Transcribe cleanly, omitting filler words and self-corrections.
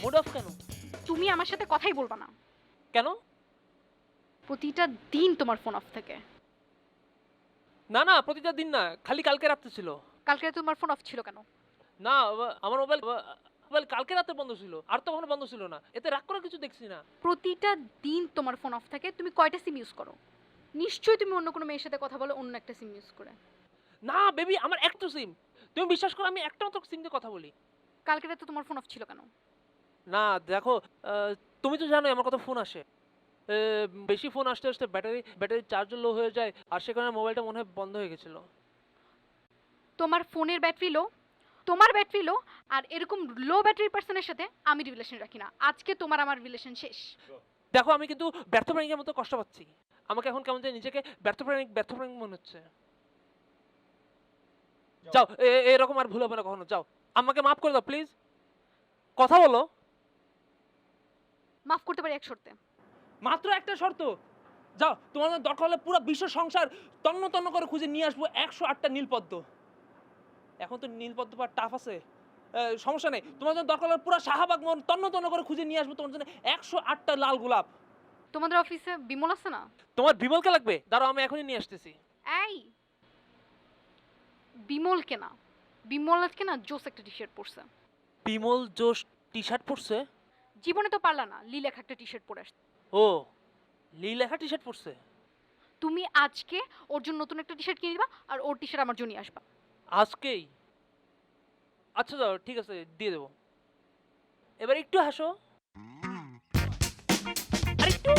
Mood of কেন? তুমি আমার সাথে কথাই বলবা না। কেন? প্রতিটা দিন তোমার ফোন অফ থাকে। না না, প্রতিটা দিন না, খালি কালকে রাতে ছিল। কালকে রাতে তোমার ফোন অফ ছিল কেন? না, আমার মোবাইল মোবাইল কালকে রাতে বন্ধ ছিল, আর তো কখনো বন্ধ ছিল না। এতে রাগ করার কিছু দেখছি না। প্রতিটা দিন তোমার ফোন অফ থাকে। তুমি কয়টা সিম ইউজ করো? নিশ্চয়ই তুমি অন্য কোনো মেয়ের সাথে কথা বলো অন্য একটা সিম ইউজ করে। না বেবি, আমার একটা সিম। তুমি বিশ্বাস করো, আমি একটা মাত্র সিম দিয়ে কথা বলি। কালকে রাতে তোমার ফোন অফ ছিল কেন? না দেখো, তুমি তো জানোই আমার কত ফোন আসে। এ, বেশি ফোন আসতে আসতে ব্যাটারি চার্জ লো হয়ে যায়, আর সে কারণে মোবাইলটা মনে হয় বন্ধ হয়ে গেছিল। তোমার ফোনের ব্যাটারি লো, তোমার ব্যাটারি লো, আর এরকম লো ব্যাটারি পার্সনের সাথে আমি রিলেশন রাখি না। আজকে তোমার আমার রিলেশন শেষ। দেখো, আমি কিন্তু ব্যর্থ প্রাণীর মতো কষ্ট পাচ্ছি। আমাকে এখন কেমন জানি নিজেকে ব্যর্থ প্রাণী মনে হচ্ছে। যাও, এরকম আর ভুল হবে না কখনো। যাও, আমাকে মাফ করে দাও প্লিজ। কথা বলো। মাফ করতে পারি এক শর্তে। মাত্র একটা শর্ত? যাও, তোমার জন্য দরকার হলে পুরো বিশ্ব সংসার তন্ন তন্ন করে খুঁজে নিয়ে আসবো 108টা নীলপদ্ম। এখন তো নীলপদ্ম পাওয়া টাফ আছে। সমস্যা নেই, তোমার জন্য দরকার হলে পুরো শাহবাগ মন তন্ন তন্ন করে খুঁজে নিয়ে আসবো তোমার জন্য 108টা লাল গোলাপ। তোমাদের অফিসে বিমল আছে না? তোমার বিমলকে লাগবে? দাঁড়াও, আমি এখনই নিয়ে আসতেছি। এই বিমলকে না, বিমল আজকে না জোস একটা টি শার্ট পরছে। বিমল জোশ টি শার্ট পরছে? জীবনে তো পারলা না লি লেখা একটা টি শার্ট পরে আসতে। ও, লি লেখা টি শার্ট পরছে? তুমি আজকে ওর জন্য নতুন একটা টি শার্ট কিনে দিবা আর ওর টি শার্ট আমার জন্য নিয়ে আসবা। আজকেই? আচ্ছা যাও, ঠিক আছে, দিয়ে দেবো। এবার একটু হাসো। আর একটু।